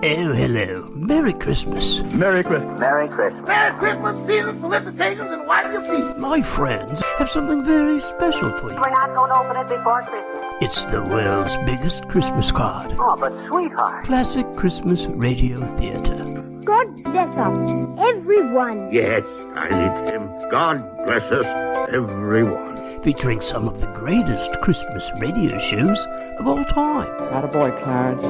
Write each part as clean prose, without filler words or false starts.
Oh, hello. Merry Christmas. Merry Christmas. Merry Christmas. Merry Christmas, seasons, felicitations, and wipe your feet. My friends have something very special for you. We're not going to open it before Christmas. It's the world's biggest Christmas card. Oh, but sweetheart. Classic Christmas Radio Theater. God bless us, everyone. Yes, I need him. God bless us, everyone. Featuring some of the greatest Christmas radio shows of all time. Attaboy, Clarence.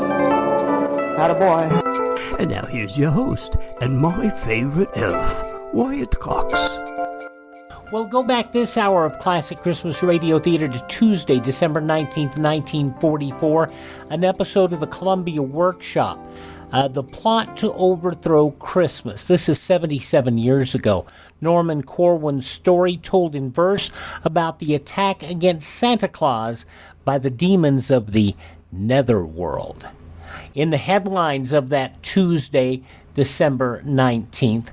Attaboy. And now here's your host and my favorite elf, Wyatt Cox. We'll go back this hour of Classic Christmas Radio Theater to Tuesday, December 19th, 1944, an episode of the Columbia Workshop. The Plot to Overthrow Christmas. This is 77 years ago. Norman-Corwin's story told in verse about the attack against Santa Claus by the demons of the netherworld. In the headlines of that Tuesday, December 19th,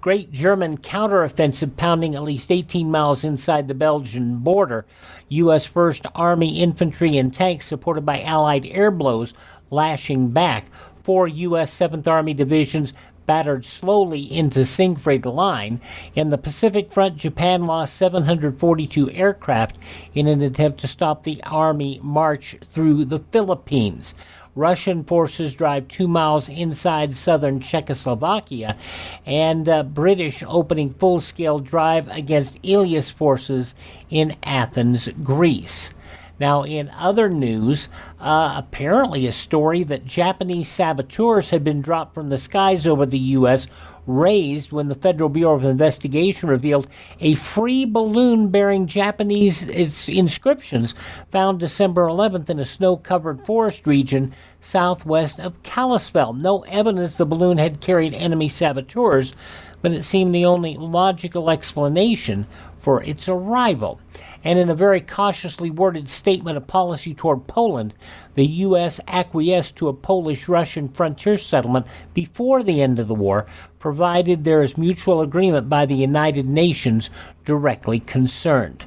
great German counteroffensive pounding at least 18 miles inside the Belgian border. U.S. 1st Army infantry and tanks supported by Allied air blows lashing back. 4 U.S. 7th Army divisions battered slowly into Siegfried Line. In the Pacific Front, Japan lost 742 aircraft in an attempt to stop the Army march through the Philippines. Russian forces drive 2 miles inside southern Czechoslovakia, and British opening full-scale drive against Ilias forces in Athens, Greece. Now, in other news, apparently a story that Japanese saboteurs had been dropped from the skies over the U.S. raised when the Federal Bureau of Investigation revealed a free balloon bearing Japanese inscriptions found December 11th in a snow-covered forest region southwest of Kalispell. No evidence the balloon had carried enemy saboteurs, but it seemed the only logical explanation for its arrival. And in a very cautiously worded statement of policy toward Poland, the U.S. acquiesced to a Polish-Russian frontier settlement before the end of the war, provided there is mutual agreement by the United Nations directly concerned.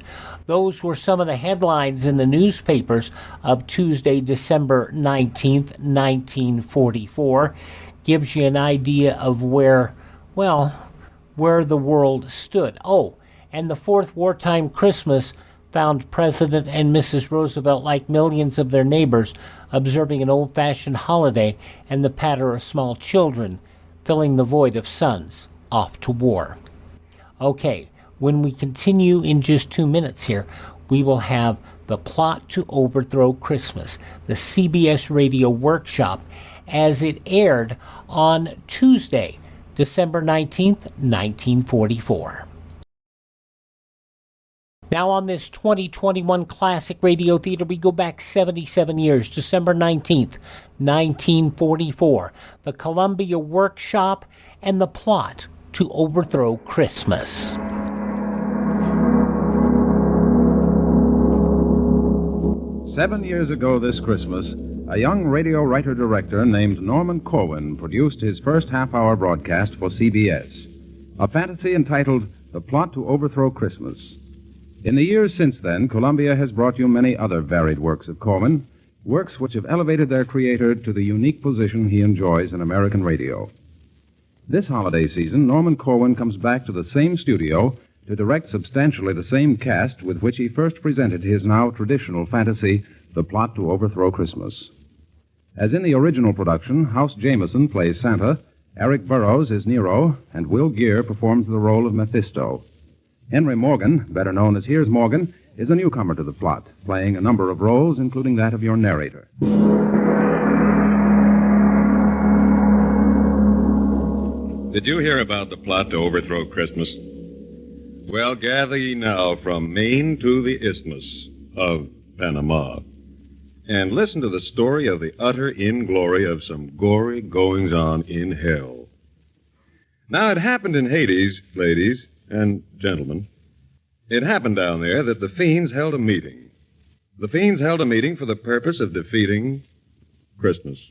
Those were some of the headlines in the newspapers of Tuesday, December 19th, 1944. Gives you an idea of where the world stood. Oh, and the fourth wartime Christmas found President and Mrs. Roosevelt, like millions of their neighbors, observing an old-fashioned holiday and the patter of small children, filling the void of sons off to war. Okay, when we continue in just 2 minutes here, we will have The Plot to Overthrow Christmas, the CBS Radio Workshop, as it aired on Tuesday, December 19th, 1944. Now on this 2021 Classic Radio Theater, we go back 77 years, December 19th, 1944. The Columbia Workshop and The Plot to Overthrow Christmas. "7 years ago this Christmas, a young radio writer-director named Norman Corwin produced his first half-hour broadcast for CBS, a fantasy entitled The Plot to Overthrow Christmas. In the years since then, Columbia has brought you many other varied works of Corwin, works which have elevated their creator to the unique position he enjoys in American radio. This holiday season, Norman Corwin comes back to the same studio to direct substantially the same cast with which he first presented his now traditional fantasy, The Plot to Overthrow Christmas. As in the original production, House Jameson plays Santa, Eric Burroughs is Nero, and Will Geer performs the role of Mephisto. Henry Morgan, better known as Here's Morgan, is a newcomer to the plot, playing a number of roles, including that of your narrator. Did you hear about the plot to overthrow Christmas? Well, gather ye now from Maine to the Isthmus of Panama, and listen to the story of the utter inglory of some gory goings-on in hell. Now, it happened in Hades, ladies and gentlemen. It happened down there that the fiends held a meeting. The fiends held a meeting for the purpose of defeating Christmas.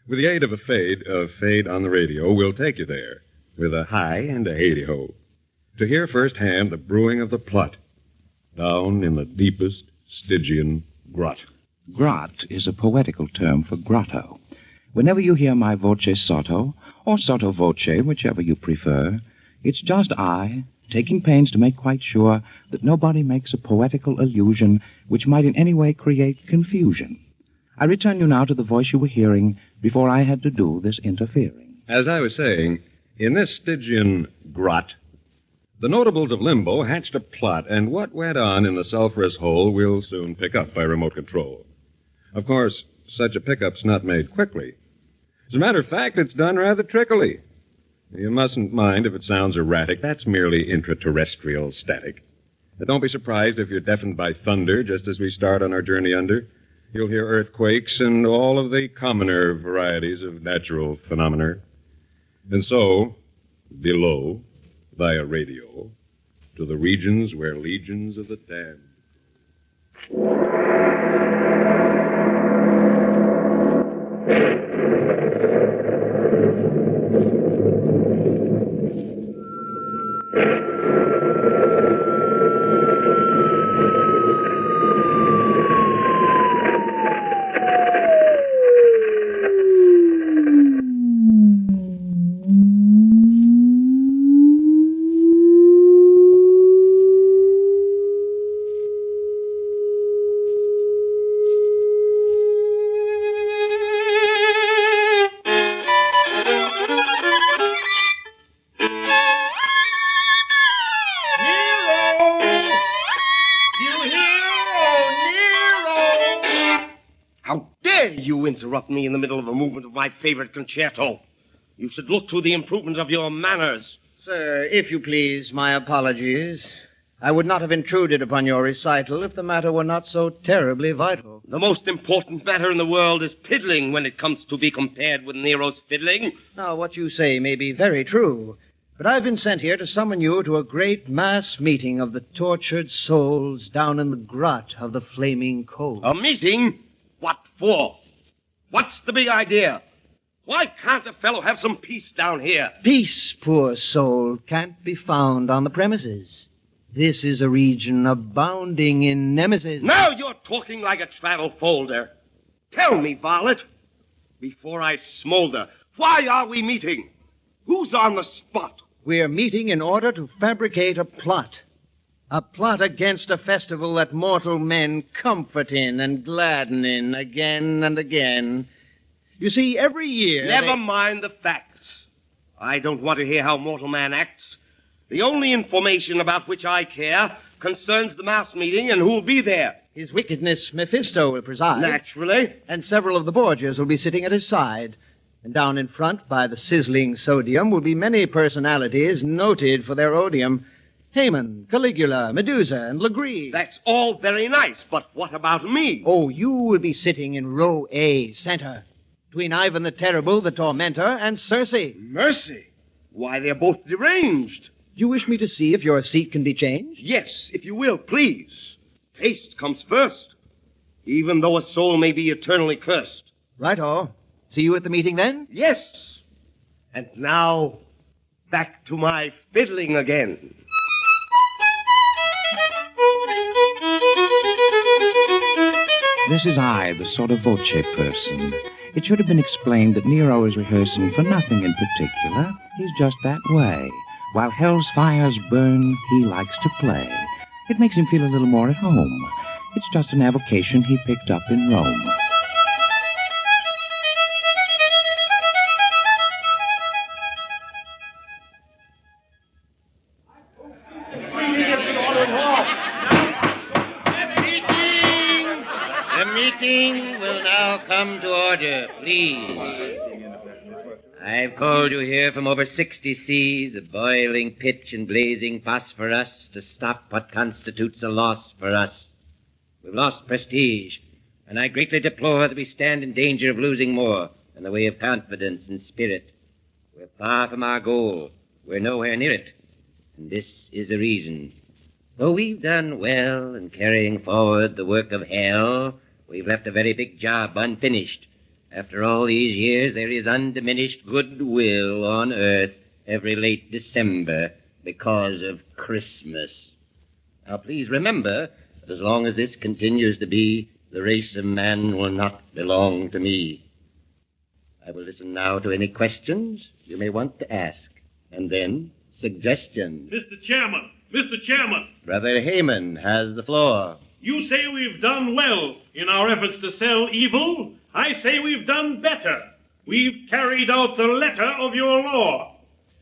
With the aid of a fade on the radio, we'll take you there with a hi and a hey-ho to hear firsthand the brewing of the plot down in the deepest Stygian grot. Grot is a poetical term for grotto. Whenever you hear my voce sotto, or sotto voce, whichever you prefer, it's just I, taking pains to make quite sure that nobody makes a poetical allusion which might in any way create confusion. I return you now to the voice you were hearing before I had to do this interfering. As I was saying, in this Stygian grot, the notables of Limbo hatched a plot, and what went on in the sulphurous hole we'll soon pick up by remote control. Of course, such a pickup's not made quickly. As a matter of fact, it's done rather trickily. You mustn't mind if it sounds erratic. That's merely intraterrestrial static. But don't be surprised if you're deafened by thunder just as we start on our journey under. You'll hear earthquakes and all of the commoner varieties of natural phenomena. And so, below, via radio, to the regions where legions of the damned. You interrupt me in the middle of a movement of my favorite concerto. You should look to the improvement of your manners. Sir, if you please, my apologies. I would not have intruded upon your recital if the matter were not so terribly vital. The most important matter in the world is piddling when it comes to be compared with Nero's fiddling. Now, what you say may be very true, but I've been sent here to summon you to a great mass meeting of the tortured souls down in the grot of the flaming coal. A meeting? What for? What's the big idea? Why can't a fellow have some peace down here? Peace, poor soul, can't be found on the premises. This is a region abounding in nemesis. Now you're talking like a travel folder. Tell me, varlet, before I smolder, why are we meeting? Who's on the spot? We're meeting in order to fabricate a plot. A plot against a festival that mortal men comfort in and gladden in again and again. You see, every year... Never mind the facts. I don't want to hear how mortal man acts. The only information about which I care concerns the mass meeting and who'll be there. His wickedness, Mephisto, will preside. Naturally. And several of the Borgias will be sitting at his side. And down in front, by the sizzling sodium, will be many personalities noted for their odium. Haman, Caligula, Medusa, and Legree. That's all very nice, but what about me? Oh, you will be sitting in row A, center, between Ivan the Terrible, the Tormentor, and Circe. Mercy! Why, they're both deranged. Do you wish me to see if your seat can be changed? Yes, if you will, please. Taste comes first, even though a soul may be eternally cursed. Right-o. See you at the meeting, then? Yes. And now, back to my fiddling again. This is I, the sort of voce person. It should have been explained that Nero is rehearsing for nothing in particular. He's just that way. While hell's fires burn, he likes to play. It makes him feel a little more at home. It's just an avocation he picked up in Rome. The meeting will now come to order, please. I've called you here from over 60 seas of boiling pitch and blazing phosphorus to stop what constitutes a loss for us. We've lost prestige, and I greatly deplore that we stand in danger of losing more in the way of confidence and spirit. We're far from our goal. We're nowhere near it. And this is the reason. Though we've done well in carrying forward the work of hell, we've left a very big job unfinished. After all these years, there is undiminished goodwill on Earth every late December because of Christmas. Now, please remember that as long as this continues to be, the race of man will not belong to me. I will listen now to any questions you may want to ask, and then suggestions. Mr. Chairman. Brother Heyman has the floor. You say we've done well in our efforts to sell evil. I say we've done better. We've carried out the letter of your law.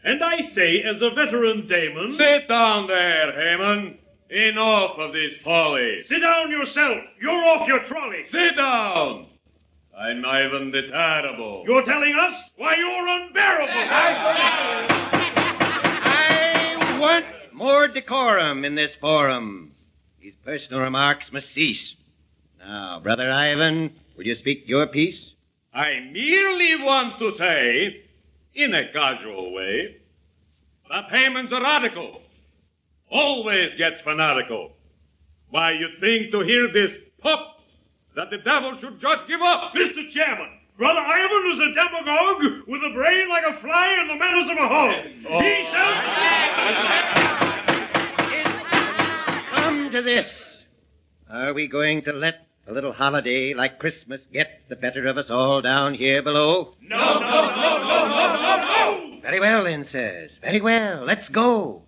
And I say, as a veteran Damon... Sit down there, Heyman. Enough of this folly. Sit down yourself. You're off your trolley. Sit down. I'm Ivan the Terrible. You're telling us why you're unbearable. I want more decorum in this forum. These personal remarks must cease. Now, Brother Ivan, will you speak your piece? I merely want to say, in a casual way, that Heyman's a radical. Always gets fanatical. Why, you'd think to hear this pop that the devil should just give up. Mr. Chairman, Brother Ivan is a demagogue with a brain like a fly and the manners of a hog. Oh. He shall... Come to this. Are we going to let a little holiday like Christmas get the better of us all down here below? No. Very well, then, sirs. Very well. Let's go.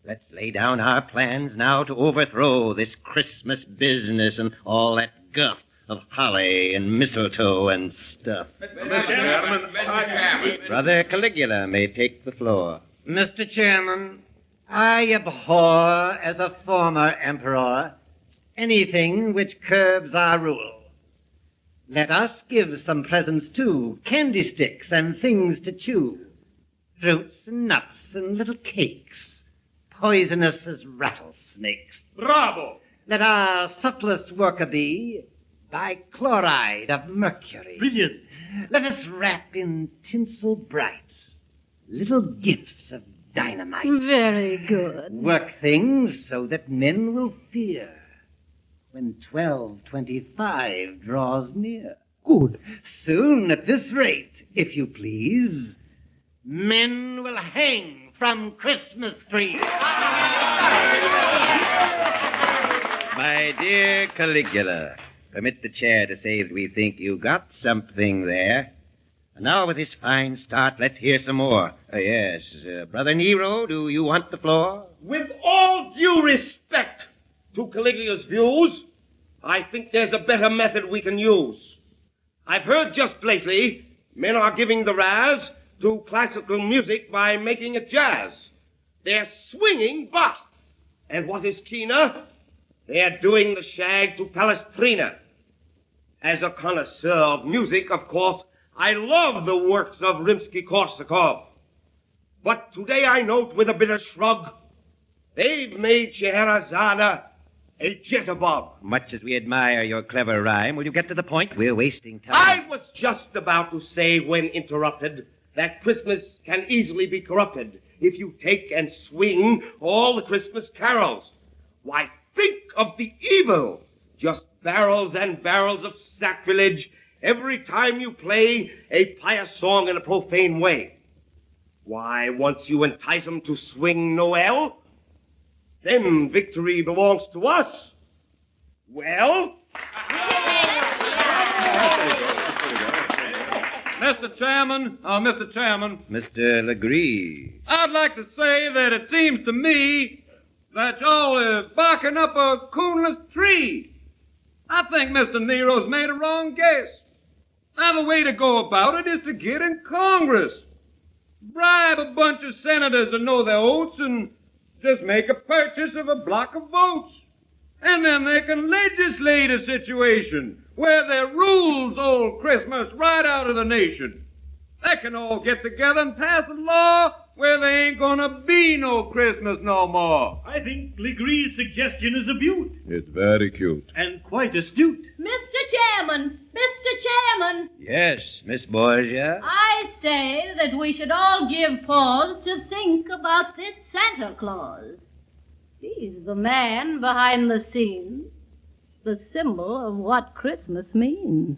Let's lay down our plans now to overthrow this Christmas business and all that guff of holly and mistletoe and stuff. Mr. Chairman. Brother Caligula may take the floor. Mr. Chairman, I abhor, as a former emperor, anything which curbs our rule. Let us give some presents, too, candy sticks and things to chew, fruits and nuts and little cakes, poisonous as rattlesnakes. Bravo! Let our subtlest worker be bichloride of mercury. Brilliant. Let us wrap in tinsel bright little gifts of dynamite. Very good. Work things so that men will fear when 12:25 draws near. Good. Soon, at this rate, if you please, men will hang from Christmas trees. My dear Caligula, permit the chair to say that we think you got something there. And now, with this fine start, let's hear some more. Yes, Brother Nero, do you want the floor? With all due respect to Caligula's views, I think there's a better method we can use. I've heard just lately men are giving the razz to classical music by making it jazz. They're swinging Bach. And what is keener, they're doing the shag to Palestrina. As a connoisseur of music, of course, I love the works of Rimsky-Korsakov. But today I note with a bitter shrug, they've made Scheherazade a jitterbug. Much as we admire your clever rhyme, will you get to the point? We're wasting time. I was just about to say, when interrupted, that Christmas can easily be corrupted if you take and swing all the Christmas carols. Why, think of the evil! Just barrels and barrels of sacrilege every time you play a pious song in a profane way. Why, once you entice them to swing Noel, then victory belongs to us. Well? Mr. Chairman, Mr. Legree. I'd like to say that it seems to me that y'all are barking up a coonless tree. I think Mr. Nero's made a wrong guess. Now, the way to go about it is to get in Congress. Bribe a bunch of senators that know their oaths and just make a purchase of a block of votes. And then they can legislate a situation where they rules old Christmas right out of the nation. They can all get together and pass a law where there ain't gonna be no Christmas no more. I think Legree's suggestion is a beaut. It's very cute. And quite astute. Mr. Chairman, Yes, Miss Borgia. I say that we should all give pause to think about this Santa Claus. He's the man behind the scenes, the symbol of what Christmas means.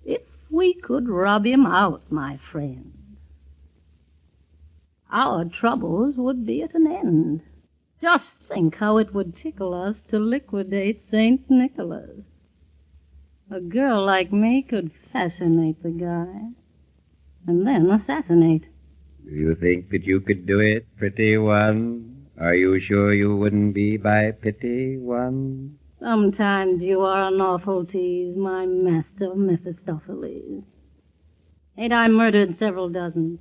If we could rub him out, my friend, our troubles would be at an end. Just think how it would tickle us to liquidate St. Nicholas. A girl like me could fascinate the guy and then assassinate. Do you think that you could do it, pretty one? Are you sure you wouldn't be by pity one? Sometimes you are an awful tease, my master Mephistopheles. Ain't I murdered several dozen?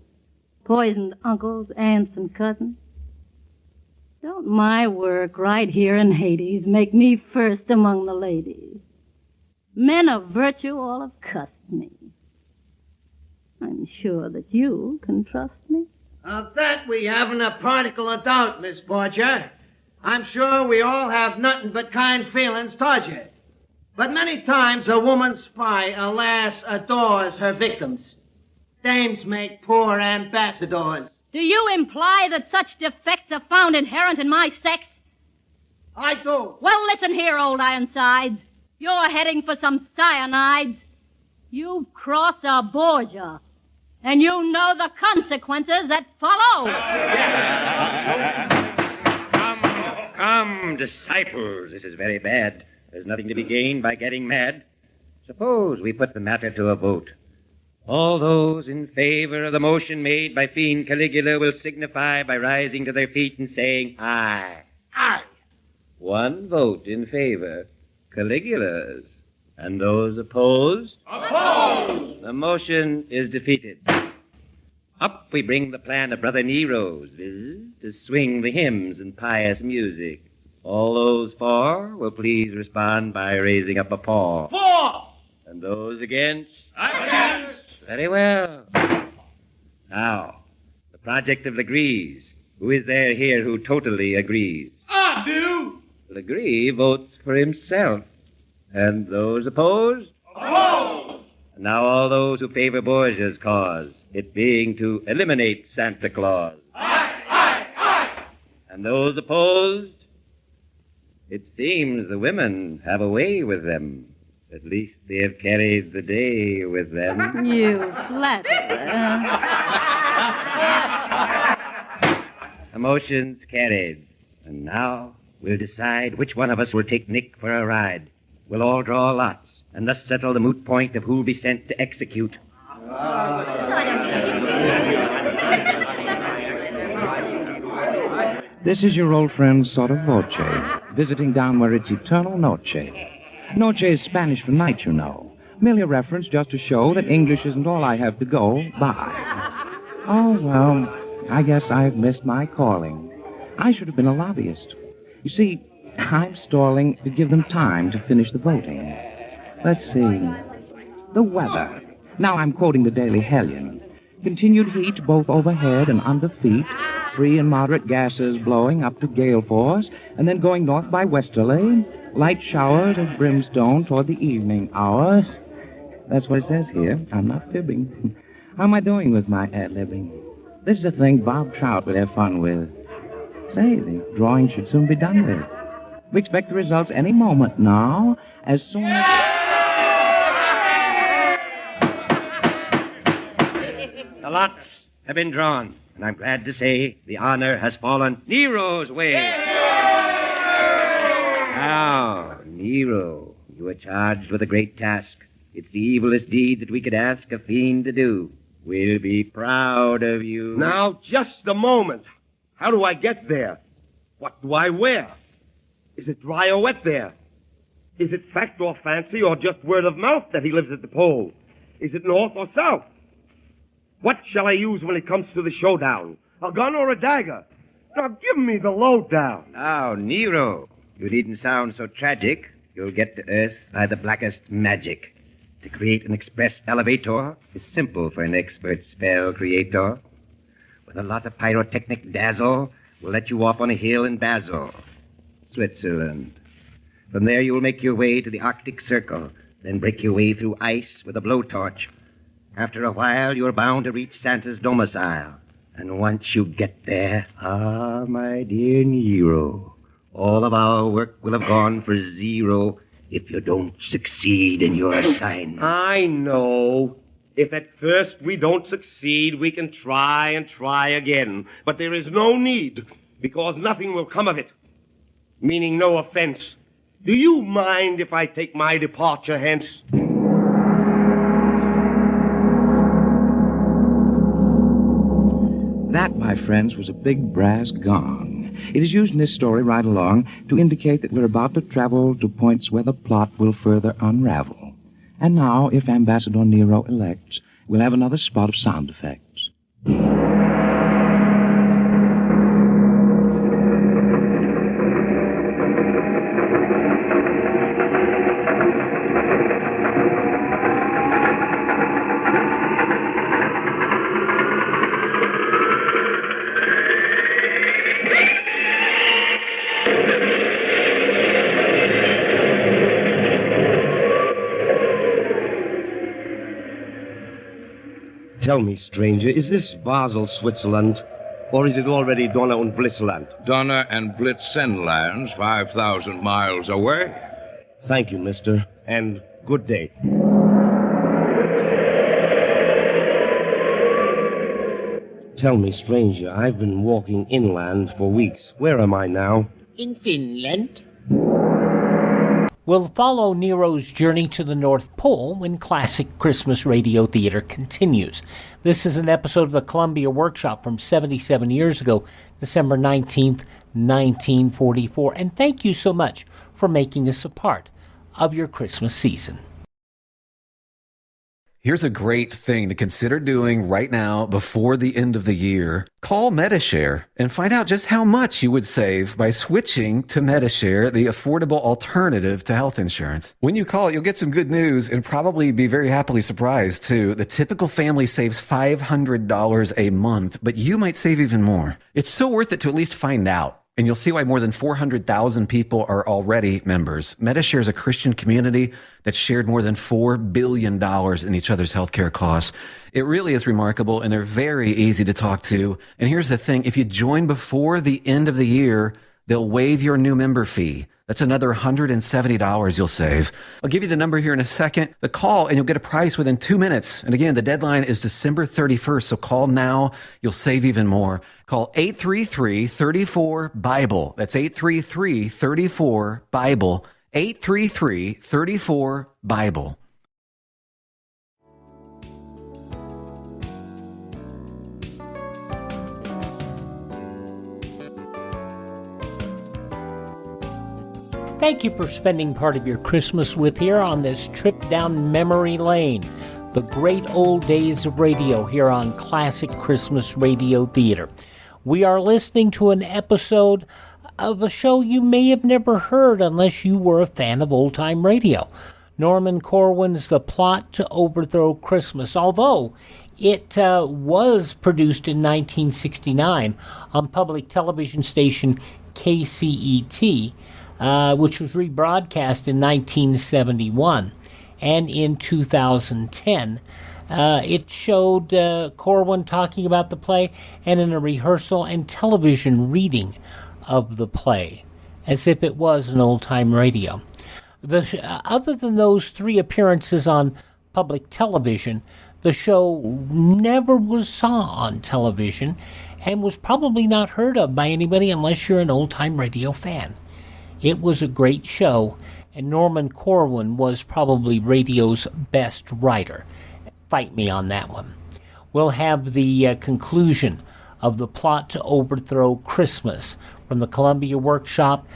Poisoned uncles, aunts, and cousins? Don't my work right here in Hades make me first among the ladies? Men of virtue all have cussed me. I'm sure that you can trust me. Of that we haven't a particle of doubt, Miss Porcher. I'm sure we all have nothing but kind feelings towards you. But many times a woman's spy, alas, adores her victims. Dames make poor ambassadors. Do you imply that such defects are found inherent in my sex? I do. Well, listen here, old Ironsides. You're heading for some cyanides. You've crossed a Borgia, and you know the consequences that follow. Come, disciples, this is very bad. There's nothing to be gained by getting mad. Suppose we put the matter to a vote. All those in favor of the motion made by Fiend Caligula will signify by rising to their feet and saying, aye. Aye. One vote in favor, Caligula's. And those opposed? Opposed! The motion is defeated. Up we bring the plan of Brother Nero's, viz., to swing the hymns and pious music. All those for will please respond by raising up a paw. For! And those against? Against! Very well. Now, the project of Legree. Who is there here who totally agrees? I do! Legree votes for himself. And those opposed? Opposed! And now all those who favor Borgia's cause, it being to eliminate Santa Claus. Aye, aye, aye! And those opposed? It seems the women have a way with them. At least they have carried the day with them. You flatterer. The motion's carried. And now we'll decide which one of us will take Nick for a ride. We'll all draw lots, and thus settle the moot point of who'll be sent to execute. This is your old friend Santa Voce, visiting down where it's eternal noche. Noche is Spanish for night, you know. Merely a reference just to show that English isn't all I have to go by. Oh, well, I guess I've missed my calling. I should have been a lobbyist. You see, I'm stalling to give them time to finish the voting. Let's see. The weather. Now I'm quoting the Daily Hellion. Continued heat both overhead and under feet. Free and moderate gases blowing up to gale force, and then going north by westerly. Light showers of brimstone toward the evening hours. That's what it says here. I'm not fibbing. How am I doing with my ad-libbing? This is a thing Bob Trout would have fun with. Say, the drawing should soon be done with. We expect the results any moment now, as soon as... The lots have been drawn, and I'm glad to say the honor has fallen Nero's way. Now, Nero, you are charged with a great task. It's the evilest deed that we could ask a fiend to do. We'll be proud of you. Now, just a moment. How do I get there? What do I wear? Is it dry or wet there? Is it fact or fancy or just word of mouth that he lives at the pole? Is it north or south? What shall I use when it comes to the showdown? A gun or a dagger? Now, give me the lowdown. Now, Nero, you needn't sound so tragic. You'll get to Earth by the blackest magic. To create an express elevator is simple for an expert spell creator. With a lot of pyrotechnic dazzle, we'll let you off on a hill in Basel, Switzerland. From there you'll make your way to the Arctic Circle, then break your way through ice with a blowtorch. After a while, you're bound to reach Santa's domicile. And once you get there, my dear Nero, all of our work will have gone for zero if you don't succeed in your assignment. I know. If at first we don't succeed, we can try and try again. But there is no need, because nothing will come of it. Meaning no offense. Do you mind if I take my departure hence? That, my friends, was a big brass gong. It is used in this story right along to indicate that we're about to travel to points where the plot will further unravel. And now, if Ambassador Nero elects, we'll have another spot of sound effects. Tell me, stranger, is this Basel, Switzerland? Or is it already Donner und Blitzland? Donner and Blitzenlands, 5,000 miles away. Thank you, mister, and good day. Tell me, stranger, I've been walking inland for weeks. Where am I now? In Finland. We'll follow Nero's journey to the North Pole when Classic Christmas Radio Theater continues. This is an episode of the Columbia Workshop from 77 years ago, December 19th, 1944. And thank you so much for making this a part of your Christmas season. Here's a great thing to consider doing right now before the end of the year. Call Medishare and find out just how much you would save by switching to Medishare, the affordable alternative to health insurance. When you call, you'll get some good news and probably be very happily surprised, too. The typical family saves $500 a month, but you might save even more. It's so worth it to at least find out. And you'll see why more than 400,000 people are already members. Medishare is a Christian community that's shared more than $4 billion in each other's healthcare costs. It really is remarkable, and they're very easy to talk to. And here's the thing. If you join before the end of the year, they'll waive your new member fee. That's another $170 you'll save. I'll give you the number here in a second. The call, and you'll get a price within 2 minutes. And again, the deadline is December 31st, so call now. You'll save even more. Call 833-34-BIBLE. That's 833-34-BIBLE. 833-34-BIBLE. Thank you for spending part of your Christmas with here on this trip down memory lane. The great old days of radio here on Classic Christmas Radio Theater. We are listening to an episode of a show you may have never heard unless you were a fan of old-time radio. Norman Corwin's The Plot to Overthrow Christmas, although it was produced in 1969 on public television station KCET, which was rebroadcast in 1971. And in 2010, it showed Corwin talking about the play and in a rehearsal and television reading of the play, as if it was an old-time radio. Other than those three appearances on public television, the show never was saw on television and was probably not heard of by anybody unless you're an old-time radio fan. It was a great show, and Norman Corwin was probably radio's best writer. Fight me on that one. We'll have the conclusion of The Plot to Overthrow Christmas from the Columbia Workshop,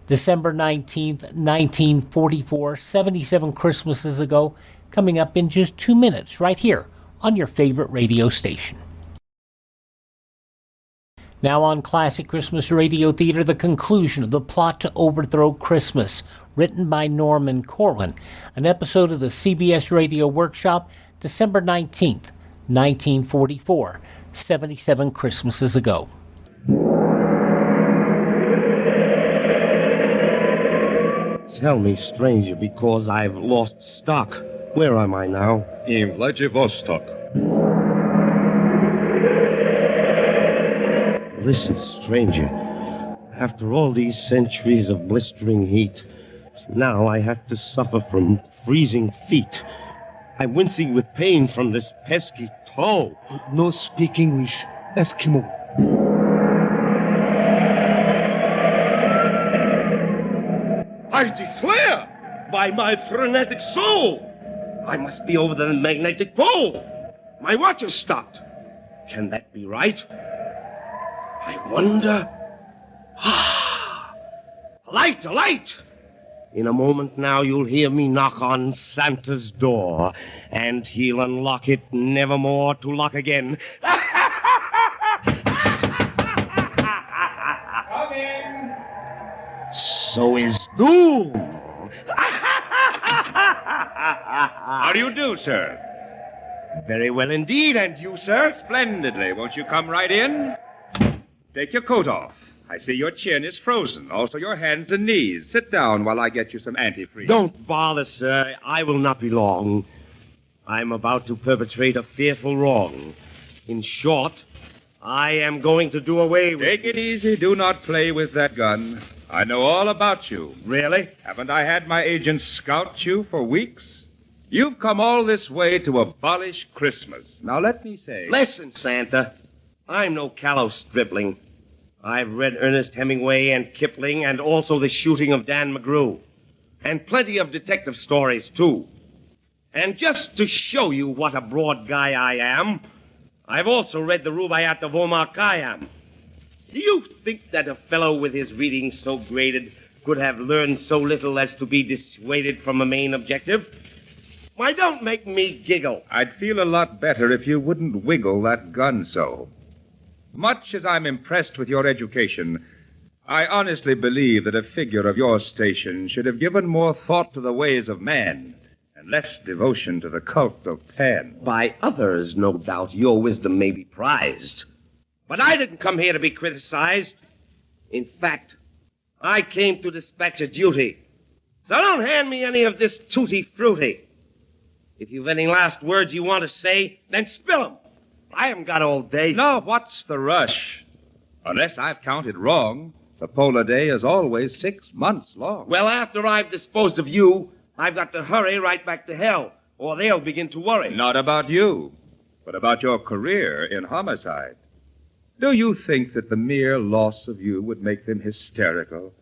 December 19th, 1944, 77 Christmases ago, coming up in just 2 minutes right here on your favorite radio station. Now on Classic Christmas Radio Theater, the conclusion of The Plot to Overthrow Christmas, written by Norman Corwin, an episode of the CBS Radio Workshop, December 19th, 1944, 77 Christmases ago. Tell me, stranger, because I've lost stock. Where am I now? In Vladivostok. Listen, stranger. After all these centuries of blistering heat, now I have to suffer from freezing feet. I'm wincing with pain from this pesky toe. No speak English, Eskimo. I declare, by my frenetic soul, I must be over the magnetic pole. My watch has stopped. Can that be right? I wonder. A light! In a moment now you'll hear me knock on Santa's door, and he'll unlock it nevermore to lock again. Coming! So is doom. How do you do, sir? Very well indeed, and you, sir? Splendidly. Won't you come right in? Take your coat off. I see your chin is frozen, also your hands and knees. Sit down while I get you some antifreeze. Don't bother, sir. I will not be long. I'm about to perpetrate a fearful wrong. In short, I am going to do away with... Take it easy. Do not play with that gun. I know all about you. Really? Haven't I had my agents scout you for weeks? You've come all this way to abolish Christmas. Now let me say... Listen, Santa. I'm no callow stripling. I've read Ernest Hemingway and Kipling and also The Shooting of Dan McGrew. And plenty of detective stories, too. And just to show you what a broad guy I am, I've also read the Rubaiyat of Omar Khayyam. Do you think that a fellow with his reading so graded could have learned so little as to be dissuaded from a main objective? Why, don't make me giggle. I'd feel a lot better if you wouldn't wiggle that gun so. Much as I'm impressed with your education, I honestly believe that a figure of your station should have given more thought to the ways of man and less devotion to the cult of Pan. By others, no doubt, your wisdom may be prized. But I didn't come here to be criticized. In fact, I came to dispatch a duty. So don't hand me any of this tutti-frutti. If you've any last words you want to say, then spill 'em. I haven't got all day. No, what's the rush? Unless I've counted wrong, the polar day is always 6 months long. Well, after I've disposed of you, I've got to hurry right back to hell, or they'll begin to worry. Not about you, but about your career in homicide. Do you think that the mere loss of you would make them hysterical?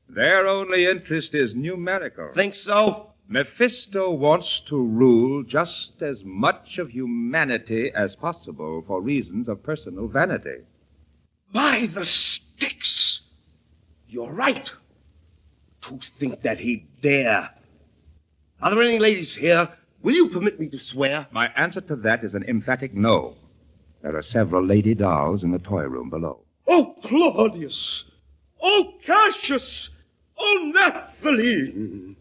Their only interest is numerical. Think so? Mephisto wants to rule just as much of humanity as possible for reasons of personal vanity. By the sticks! You're right. To think that he'd dare. Are there any ladies here? Will you permit me to swear? My answer to that is an emphatic no. There are several lady dolls in the toy room below. Oh, Claudius! Oh, Cassius! Oh, Naphthaline!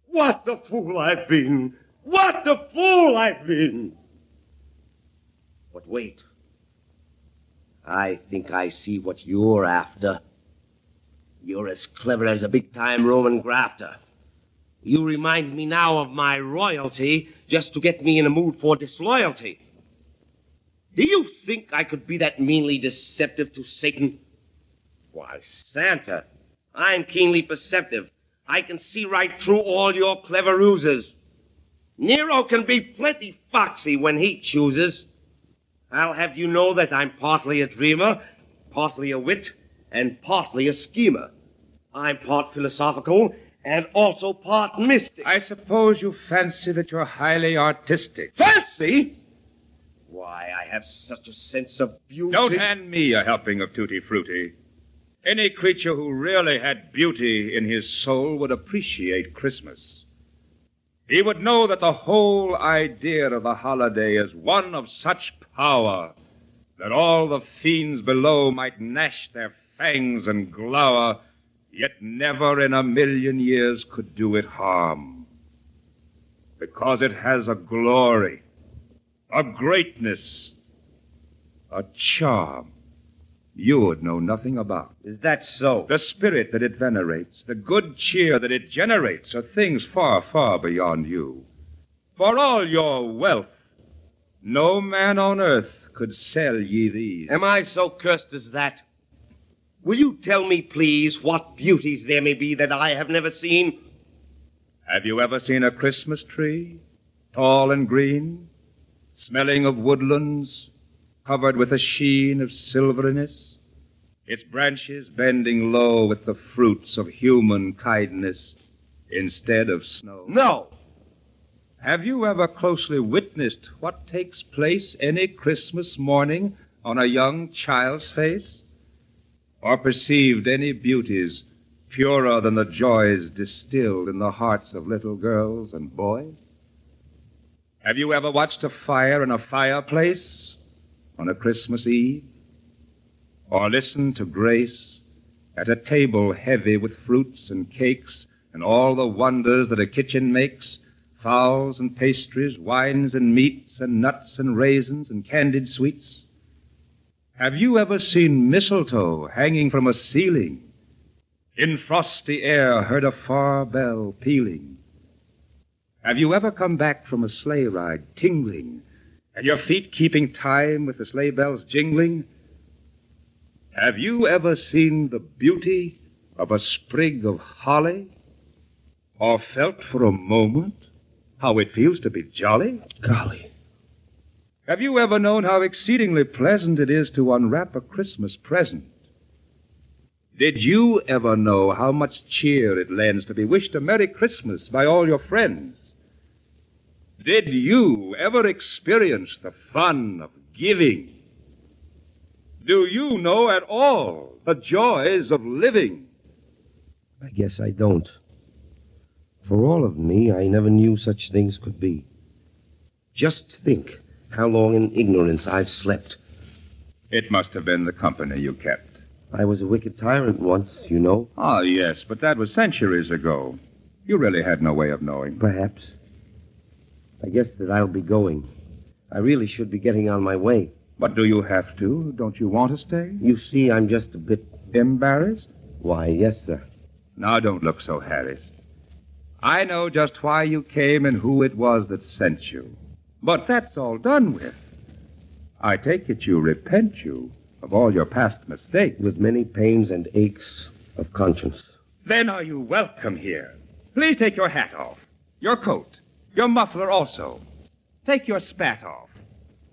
What a fool I've been! What a fool I've been! But wait. I think I see what you're after. You're as clever as a big-time Roman grafter. You remind me now of my royalty just to get me in a mood for disloyalty. Do you think I could be that meanly deceptive to Satan? Why, Santa, I'm keenly perceptive. I can see right through all your clever ruses. Nero can be plenty foxy when he chooses. I'll have you know that I'm partly a dreamer, partly a wit, and partly a schemer. I'm part philosophical and also part mystic. I suppose you fancy that you're highly artistic. Fancy? Why, I have such a sense of beauty. Don't hand me a helping of tutti frutti. Any creature who really had beauty in his soul would appreciate Christmas. He would know that the whole idea of the holiday is one of such power that all the fiends below might gnash their fangs and glower, yet never in a million years could do it harm. Because it has a glory, a greatness, a charm you would know nothing about. Is that so? The spirit that it venerates, the good cheer that it generates, are things far, far beyond you. For all your wealth, no man on earth could sell ye these. Am I so cursed as that? Will you tell me, please, what beauties there may be that I have never seen? Have you ever seen a Christmas tree, tall and green, smelling of woodlands, covered with a sheen of silveriness? its branches bending low with the fruits of human kindness instead of snow? No. Have you ever closely witnessed what takes place any Christmas morning on a young child's face? Or perceived any beauties purer than the joys distilled in the hearts of little girls and boys? Have you ever watched a fire in a fireplace on a Christmas Eve? Or listened to grace at a table heavy with fruits and cakes and all the wonders that a kitchen makes, fowls and pastries, wines and meats and nuts and raisins and candied sweets? Have you ever seen mistletoe hanging from a ceiling? In frosty air heard a far bell pealing? Have you ever come back from a sleigh ride tingling, and your feet keeping time with the sleigh bells jingling? Have you ever seen the beauty of a sprig of holly, or felt for a moment how it feels to be jolly? Golly. Have you ever known how exceedingly pleasant it is to unwrap a Christmas present? Did you ever know how much cheer it lends to be wished a Merry Christmas by all your friends? Did you ever experience the fun of giving? Do you know at all the joys of living? I guess I don't. For all of me, I never knew such things could be. Just think how long in ignorance I've slept. It must have been the company you kept. I was a wicked tyrant once, you know. Ah, yes, but that was centuries ago. You really had no way of knowing. Perhaps. I guess that I'll be going. I really should be getting on my way. But do you have to? Don't you want to stay? You see, I'm just a bit... Embarrassed? Why, yes, sir. Now, don't look so harassed. I know just why you came and who it was that sent you. But that's all done with. I take it you repent you of all your past mistakes. With many pains and aches of conscience. Then are you welcome here? Please take your hat off, your coat, your muffler also. Take your spat off.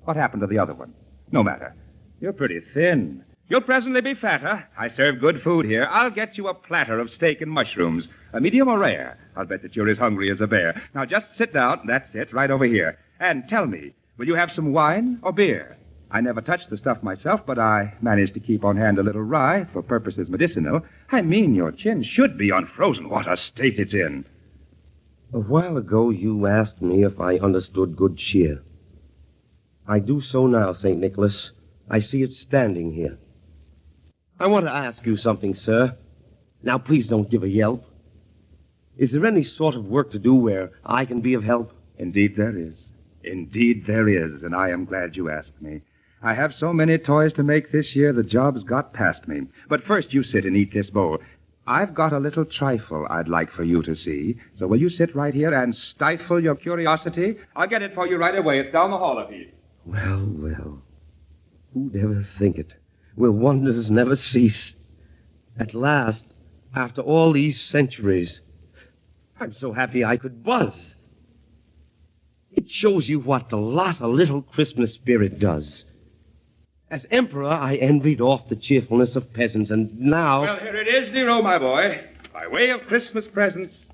What happened to the other one? No matter. You're pretty thin. You'll presently be fatter. I serve good food here. I'll get you a platter of steak and mushrooms, a medium or rare. I'll bet that you're as hungry as a bear. Now, just sit down. That's it, right over here. And tell me, will you have some wine or beer? I never touched the stuff myself, but I managed to keep on hand a little rye for purposes medicinal. I mean, your chin should be unfrozen. What a state it's in. A while ago, you asked me if I understood good cheer. I do so now, St. Nicholas. I see it standing here. I want to ask you something, sir. Now, please don't give a yelp. Is there any sort of work to do where I can be of help? Indeed there is. Indeed there is, and I am glad you asked me. I have so many toys to make this year, the job's got past me. But first you sit and eat this bowl. I've got a little trifle I'd like for you to see, so will you sit right here and stifle your curiosity? I'll get it for you right away. It's down the hall a piece. Well, well. Who'd ever think it? Will wonders never cease? At last, after all these centuries, I'm so happy I could buzz. It shows you what the lot a little Christmas spirit does. As emperor, I envied off the cheerfulness of peasants, and now... Well, here it is, Nero, my boy. By way of Christmas presents,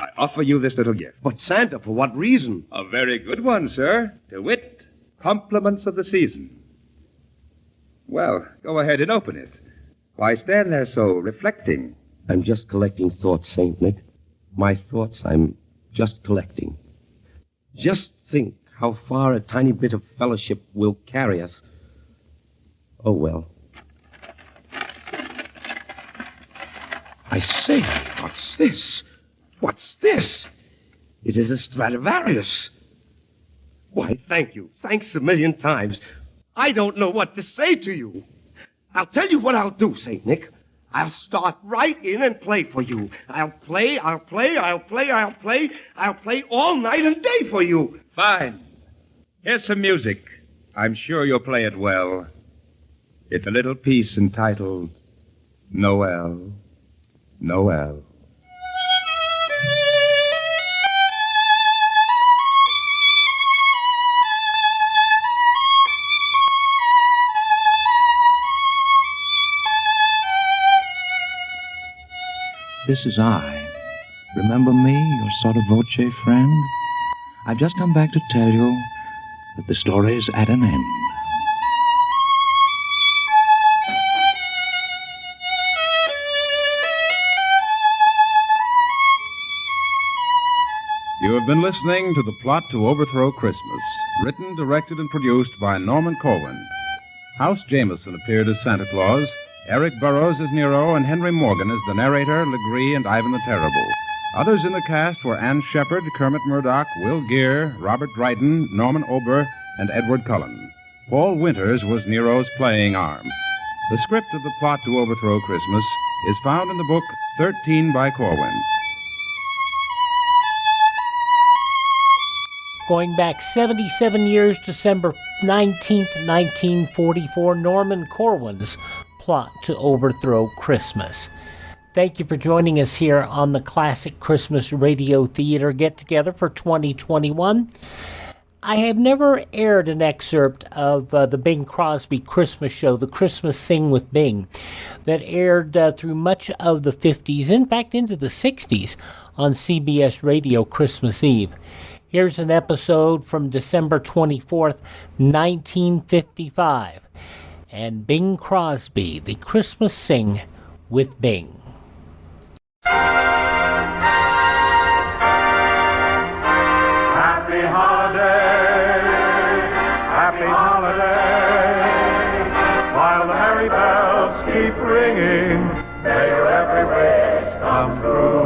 I offer you this little gift. But Santa, for what reason? A very good one, sir. To wit, compliments of the season. Well, go ahead and open it. Why stand there so reflecting? I'm just collecting thoughts, St. Nick. My thoughts I'm just collecting. Just think how far a tiny bit of fellowship will carry us. Oh, well. I say, what's this? What's this? It is a Stradivarius. Why, thank you. Thanks a million times. I don't know what to say to you. I'll tell you what I'll do, St. Nick. I'll start right in and play for you. I'll play all night and day for you. Fine. Here's some music. I'm sure you'll play it well. It's a little piece entitled Noel, Noel. This is I. Remember me, your sotto voce friend? I've just come back to tell you that the story's at an end. You have been listening to The Plot to Overthrow Christmas, written, directed, and produced by Norman Corwin. House Jameson appeared as Santa Claus, Eric Burroughs as Nero, and Henry Morgan as the narrator, Legree, and Ivan the Terrible. Others in the cast were Ann Shepard, Kermit Murdoch, Will Geer, Robert Dryden, Norman Ober, and Edward Cullen. Paul Winters was Nero's playing arm. The script of The Plot to Overthrow Christmas is found in the book 13 by Corwin. Going back 77 years, December 19th, 1944, Norman Corwin's Plot to Overthrow Christmas. Thank you for joining us here on the Classic Christmas Radio Theater get-together for 2021. I have never aired an excerpt of the Bing-Crosby Christmas show, The Christmas Sing with Bing, that aired through much of the 50s, in fact into the 60s, on CBS Radio Christmas Eve. Here's an episode from December 24th, 1955, and Bing Crosby, The Christmas Sing with Bing. Happy holiday, happy holiday, while the merry bells keep ringing, may your every wish come true.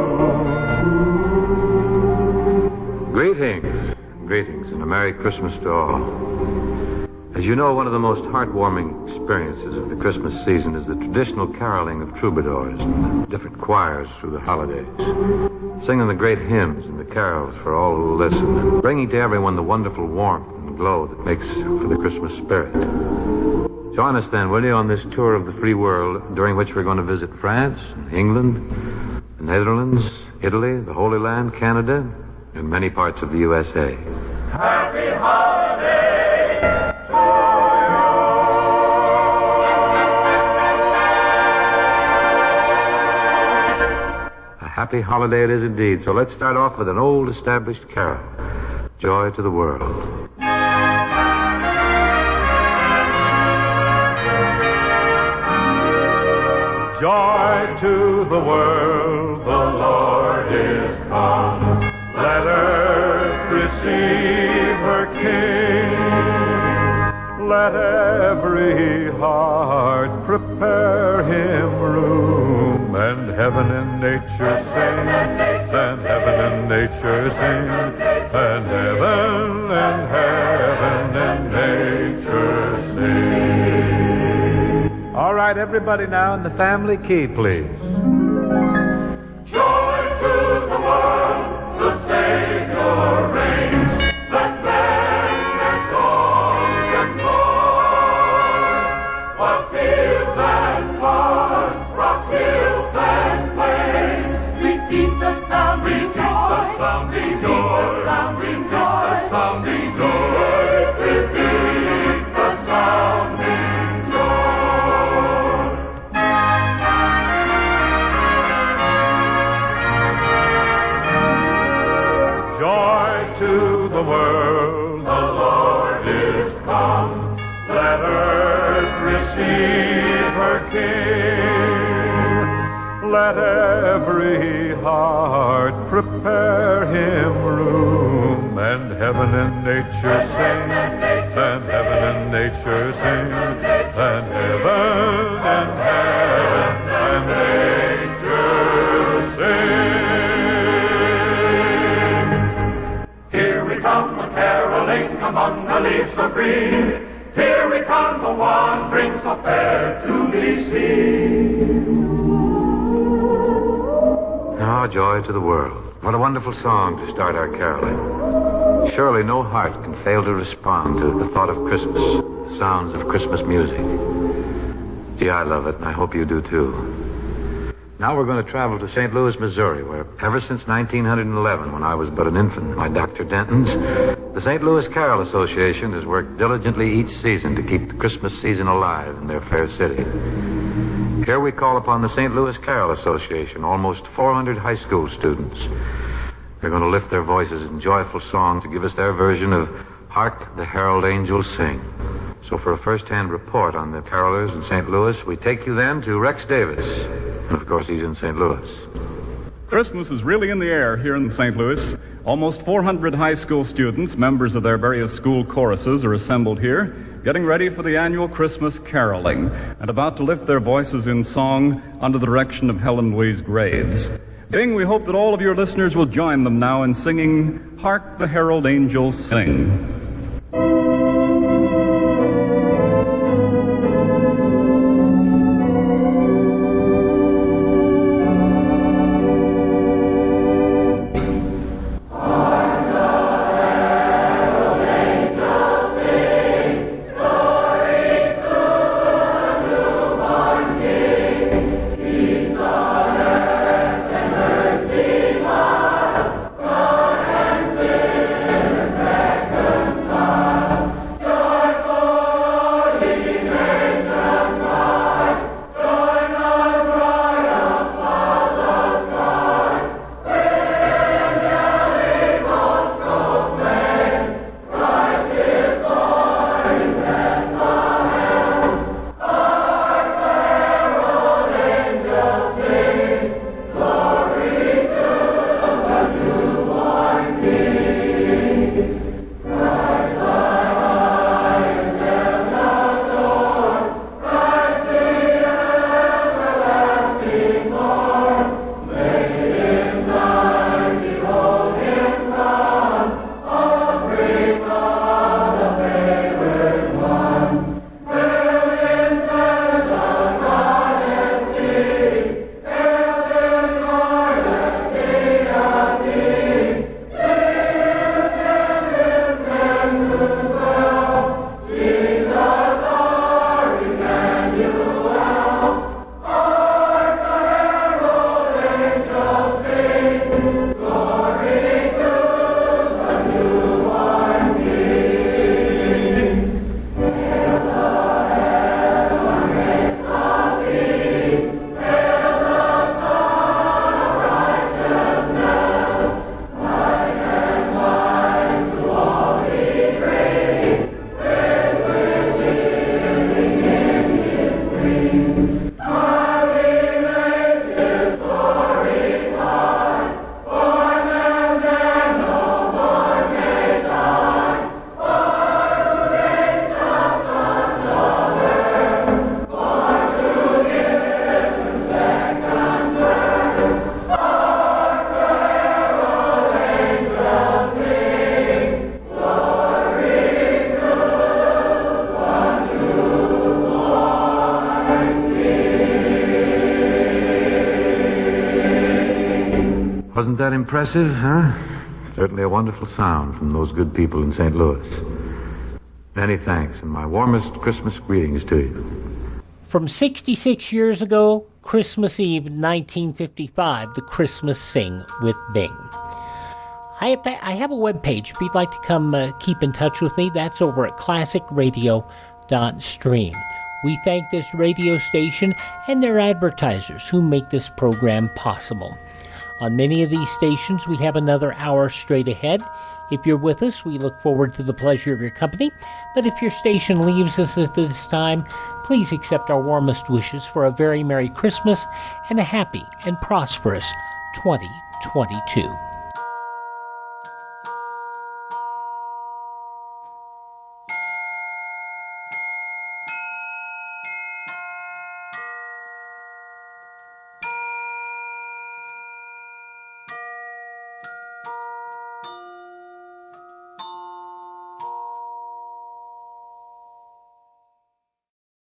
Greetings, and a Merry Christmas to all. As you know, one of the most heartwarming experiences of the Christmas season is the traditional caroling of troubadours and different choirs through the holidays, singing the great hymns and the carols for all who listen, and bringing to everyone the wonderful warmth and glow that makes for the Christmas spirit. Join us then, will you, on this tour of the free world, during which we're going to visit France, England, the Netherlands, Italy, the Holy Land, Canada, and many parts of the USA. Happy holiday to A happy holiday it is indeed. So let's start off with an old established carol, Joy to the World. Joy to the world, the Lord is come. Let earth receive her King. Let every heart prepare him room. And heaven and nature sing. And heaven and nature sing. And heaven and nature sing. All right, everybody now in the family key, please. Joy to the world, the Savior reigns. Let men their songs employ. While fields and floods, rocks, hills and plains, repeat the sounding joy. Repeat the sounding joy. Repeat the sounding joy. Repeat the sounding joy. Joy to the world, the Lord is come. Let earth receive her King. Let every heart prepare him room. And heaven and nature sing. And heaven and nature sing. And heaven and nature sing. Here we come a-caroling among the leaves so green. Here we come a-wandering so fair to be seen. Ah, Joy to the World. What a wonderful song to start our caroling. Surely no heart can fail to respond to the thought of Christmas, the sounds of Christmas music. Gee, I love it, and I hope you do too. Now we're going to travel to St. Louis, Missouri, where ever since 1911, when I was but an infant, my Dr. Denton's, the St. Louis Carol Association has worked diligently each season to keep the Christmas season alive in their fair city. Here we call upon the St. Louis Carol Association, almost 400 high school students. They're going to lift their voices in joyful song to give us their version of Hark, the Herald Angels Sing. So for a first-hand report on the carolers in St. Louis, we take you then to Rex Davis. And of course, he's in St. Louis. Christmas is really in the air here in St. Louis. Almost 400 high school students, members of their various school choruses, are assembled here, getting ready for the annual Christmas caroling, and about to lift their voices in song under the direction of Helen Louise Graves. Bing, we hope that all of your listeners will join them now in singing Hark, the Herald Angels Sing. Wasn't that impressive, huh? Certainly a wonderful sound from those good people in St. Louis. Many thanks, and my warmest Christmas greetings to you. From 66 years ago, Christmas Eve 1955, the Christmas Sing with Bing. I have a webpage. If you'd like to come keep in touch with me, that's over at classicradio.stream. We thank this radio station and their advertisers who make this program possible. On many of these stations, we have another hour straight ahead. If you're with us, we look forward to the pleasure of your company. But if your station leaves us at this time, please accept our warmest wishes for a very Merry Christmas and a happy and prosperous 2022.